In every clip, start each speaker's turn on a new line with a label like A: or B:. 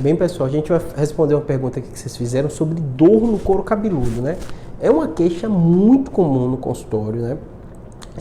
A: Bem, pessoal, a gente vai responder uma pergunta aqui que vocês fizeram sobre dor no couro cabeludo, né? É uma queixa muito comum no consultório, né?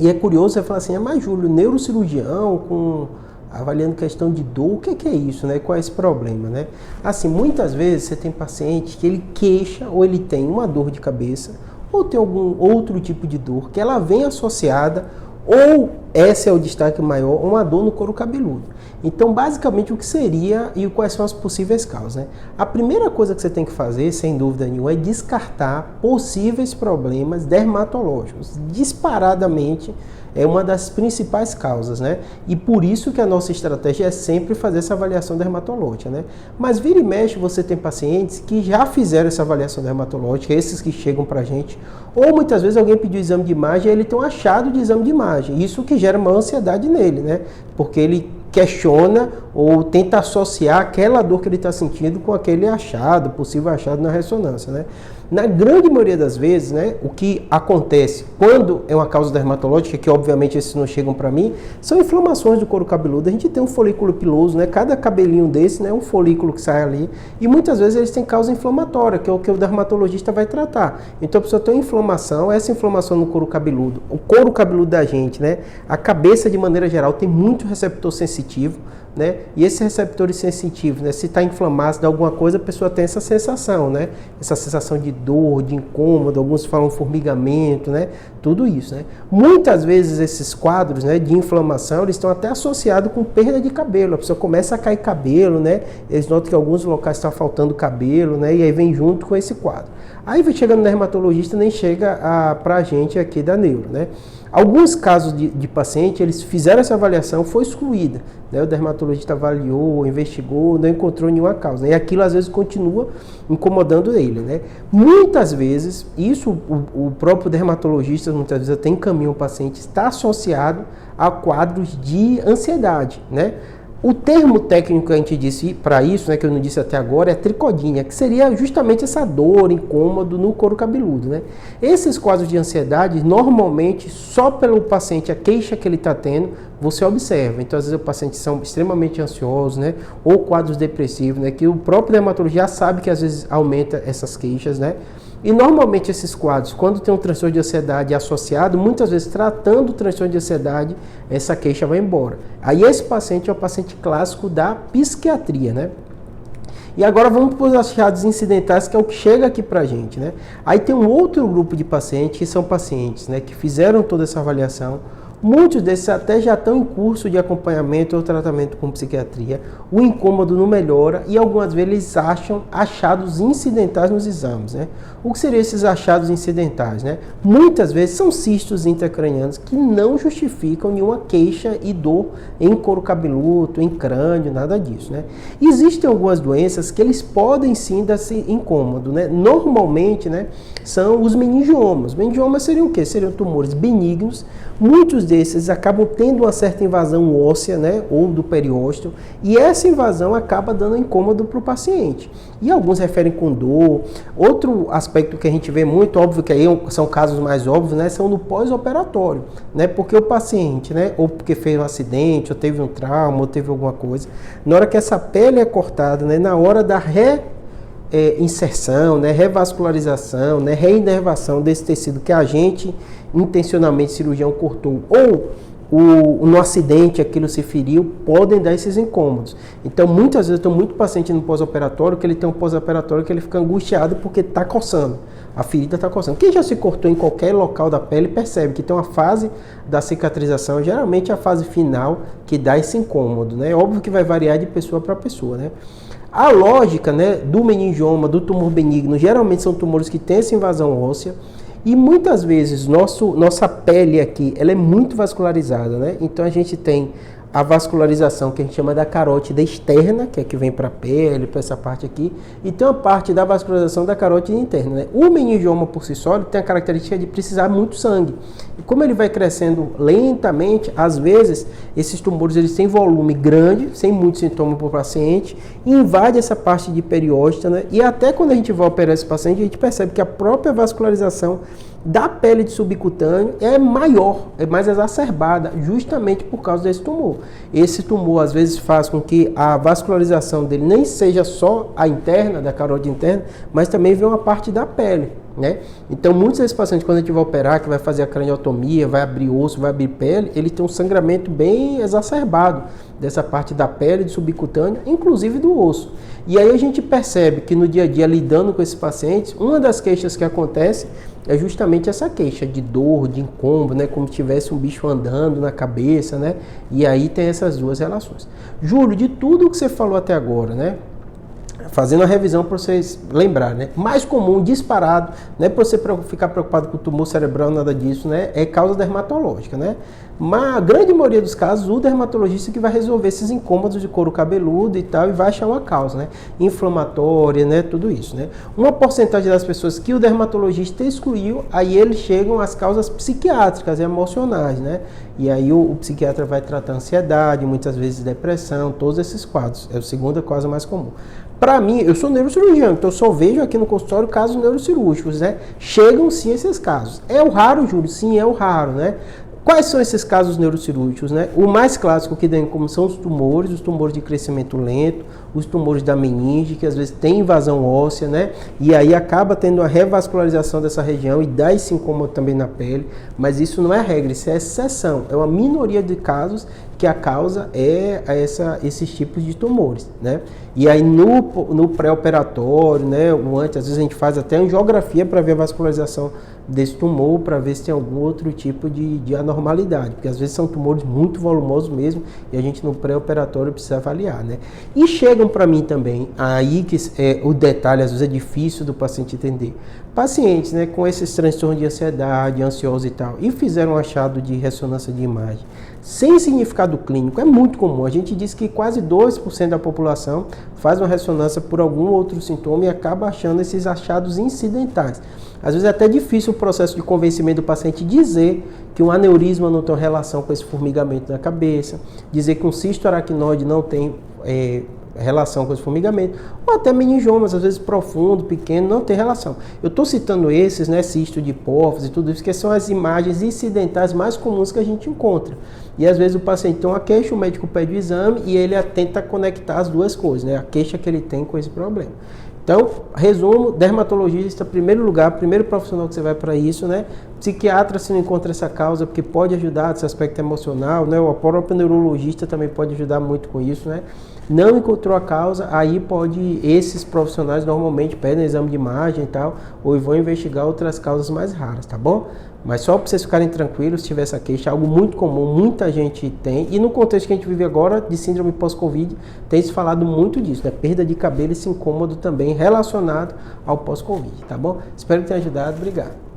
A: E é curioso você falar assim, mas Júlio, neurocirurgião avaliando questão de dor, o que é isso, né? Qual é esse problema, né? Assim, muitas vezes você tem paciente que ele queixa ou ele tem uma dor de cabeça ou tem algum outro tipo de dor que ela vem associada, ou esse é o destaque maior, uma dor no couro cabeludo. Então, basicamente, o que seria e quais são as possíveis causas, né? A primeira coisa que você tem que fazer, sem dúvida nenhuma, é descartar possíveis problemas dermatológicos. Disparadamente, é uma das principais causas, né? E por isso que a nossa estratégia é sempre fazer essa avaliação dermatológica, né? Mas vira e mexe, você tem pacientes que já fizeram essa avaliação dermatológica, esses que chegam pra gente, ou muitas vezes alguém pediu exame de imagem e ele tem um achado de exame de imagem. Isso que gera uma ansiedade nele, né? Porque ele questiona ou tenta associar aquela dor que ele está sentindo com aquele achado, possível achado na ressonância, né? Na grande maioria das vezes, né, o que acontece quando é uma causa dermatológica, que obviamente esses não chegam para mim, são inflamações do couro cabeludo. A gente tem um folículo piloso, né? Cada cabelinho desse, né, um folículo que sai ali, e muitas vezes eles têm causa inflamatória, que é o que o dermatologista vai tratar. Então a pessoa tem uma inflamação, essa inflamação no couro cabeludo, o couro cabeludo da gente, né, a cabeça de maneira geral tem muito receptor sensitivo, né? E esses receptores sensitivos, né, se está inflamado, se dá alguma coisa, a pessoa tem essa sensação, né? Essa sensação de dor, de incômodo, alguns falam formigamento, né? Tudo isso, né? Muitas vezes esses quadros, né, de inflamação, eles estão até associados com perda de cabelo. A pessoa começa a cair cabelo, né? Eles notam que em alguns locais está faltando cabelo, né? E aí vem junto com esse quadro. Aí chegando no dermatologista, nem chega para a gente aqui da neuro, né? Alguns casos de paciente, eles fizeram essa avaliação, foi excluída, né? O dermatologista avaliou, investigou, não encontrou nenhuma causa, né? E aquilo às vezes continua incomodando ele, né? Muitas vezes, isso o próprio dermatologista, muitas vezes até encaminha o paciente, está associado a quadros de ansiedade, né? O termo técnico que a gente disse para isso, né, que eu não disse até agora, é tricodínia, que seria justamente essa dor, incômodo no couro cabeludo, né? Esses quadros de ansiedade, normalmente, só pelo paciente, a queixa que ele está tendo, você observa. Então, às vezes, os pacientes são extremamente ansiosos, né? Ou quadros depressivos, né? Que o próprio dermatologista já sabe que, às vezes, aumenta essas queixas, né? E normalmente esses quadros, quando tem um transtorno de ansiedade associado, muitas vezes tratando o transtorno de ansiedade, essa queixa vai embora. Aí esse paciente é o paciente clássico da psiquiatria, né? E agora vamos para os achados incidentais, que é o que chega aqui para a gente, né? Aí tem um outro grupo de pacientes, que são pacientes, né, que fizeram toda essa avaliação. Muitos desses até já estão em curso de acompanhamento ou tratamento com psiquiatria, o incômodo não melhora e algumas vezes eles acham achados incidentais nos exames, né? O que seriam esses achados incidentais, né? Muitas vezes são cistos intracranianos que não justificam nenhuma queixa e dor em couro cabeludo, em crânio, nada disso, né? Existem algumas doenças que eles podem sim dar esse incômodo, né? Normalmente, né, são os meningiomas. Meningiomas seriam o quê? Seriam tumores benignos. Muitos desses acabam tendo uma certa invasão óssea, né, ou do periósteo, e essa invasão acaba dando incômodo para o paciente. E alguns referem com dor. Outro aspecto que a gente vê muito, óbvio que aí são casos mais óbvios, né, são no pós-operatório, né, porque o paciente, né, ou porque fez um acidente, ou teve um trauma, ou teve alguma coisa, na hora que essa pele é cortada, né, na hora da inserção, né, revascularização, né, reinervação desse tecido que a gente intencionalmente cirurgião cortou, ou no acidente aquilo se feriu, podem dar esses incômodos. Então muitas vezes eu tenho muito paciente no pós-operatório que ele tem um pós-operatório que ele fica angustiado porque está coçando, a ferida está coçando. Quem já se cortou em qualquer local da pele percebe que tem uma fase da cicatrização, geralmente a fase final, que dá esse incômodo, né? Óbvio que vai variar de pessoa para pessoa, né? A lógica, né, do meningioma, do tumor benigno, geralmente são tumores que têm essa invasão óssea e muitas vezes nossa pele aqui, ela é muito vascularizada, né? Então a gente tem a vascularização que a gente chama da carótida externa, que é que vem para a pele, para essa parte aqui, e tem uma parte da vascularização da carótida interna, né? O meningioma por si só ele tem a característica de precisar muito sangue. E como ele vai crescendo lentamente, às vezes esses tumores eles têm volume grande, sem muito sintoma para o paciente, e invade essa parte de periósteo, né? E até quando a gente vai operar esse paciente, a gente percebe que a própria vascularização Da pele de subcutâneo é maior, é mais exacerbada, justamente por causa desse tumor. Esse tumor às vezes faz com que a vascularização dele nem seja só a interna, da carótida interna, mas também vem uma parte da pele, né? Então muitos desses pacientes, quando a gente vai operar, que vai fazer a craniotomia, vai abrir osso, vai abrir pele, ele tem um sangramento bem exacerbado dessa parte da pele, de subcutâneo, inclusive do osso. E aí a gente percebe que no dia a dia, lidando com esses pacientes, uma das queixas que acontece é justamente essa queixa de dor, de incômodo, né? Como se tivesse um bicho andando na cabeça, né? E aí tem essas duas relações. Júlio, de tudo que você falou até agora, né? Fazendo a revisão para vocês lembrarem, né? Mais comum, disparado, não é para você ficar preocupado com tumor cerebral, nada disso, né? É causa dermatológica, né? Mas a grande maioria dos casos, o dermatologista que vai resolver esses incômodos de couro cabeludo e tal, e vai achar uma causa, né? Inflamatória, né? Tudo isso, né? Uma porcentagem das pessoas que o dermatologista excluiu, aí eles chegam às causas psiquiátricas e emocionais, né? E aí o psiquiatra vai tratar ansiedade, muitas vezes depressão, todos esses quadros. É a segunda causa mais comum. Para mim, eu sou neurocirurgião, então eu só vejo aqui no consultório casos neurocirúrgicos, né? Chegam sim esses casos. É o raro, Júlio? Sim, é o raro, né? Quais são esses casos neurocirúrgicos, né? O mais clássico que tem como são os tumores de crescimento lento, os tumores da meninge, que às vezes tem invasão óssea, né? E aí acaba tendo a revascularização dessa região e dá esse incômodo também na pele, mas isso não é regra, isso é exceção, é uma minoria de casos que a causa é esses tipos de tumores, né? E aí no pré-operatório, né, ou antes, às vezes a gente faz até angiografia para ver a vascularização desse tumor, para ver se tem algum outro tipo de anormalidade, porque às vezes são tumores muito volumosos mesmo, e a gente no pré-operatório precisa avaliar, né? E chegam para mim também, aí que o detalhe às vezes é difícil do paciente entender, pacientes, né, com esses transtornos de ansiedade, ansiosos e tal, e fizeram um achado de ressonância de imagem, sem significado clínico, é muito comum. A gente diz que quase 2% da população faz uma ressonância por algum outro sintoma e acaba achando esses achados incidentais. Às vezes é até difícil o processo de convencimento do paciente dizer que um aneurisma não tem relação com esse formigamento na cabeça, dizer que um cisto aracnoide não tem relação com esse formigamento, ou até meningiomas, às vezes profundo, pequeno, não tem relação. Eu estou citando esses, né, cisto de hipófise e tudo isso, que são as imagens incidentais mais comuns que a gente encontra. E às vezes o paciente tem uma queixa, o médico pede o exame e ele tenta conectar as duas coisas, né, a queixa que ele tem com esse problema. Então, resumo, dermatologista, primeiro lugar, primeiro profissional que você vai para isso, né? Psiquiatra, se não encontra essa causa, porque pode ajudar nesse aspecto emocional, né? O próprio neurologista também pode ajudar muito com isso, né? Não encontrou a causa, aí esses profissionais normalmente pedem exame de imagem e tal, ou vão investigar outras causas mais raras, tá bom? Mas só para vocês ficarem tranquilos, se tiver essa queixa, é algo muito comum, muita gente tem. E no contexto que a gente vive agora, de síndrome pós-Covid, tem se falado muito disso, né? Perda de cabelo e esse incômodo também relacionado ao pós-Covid, tá bom? Espero que tenha ajudado, obrigado.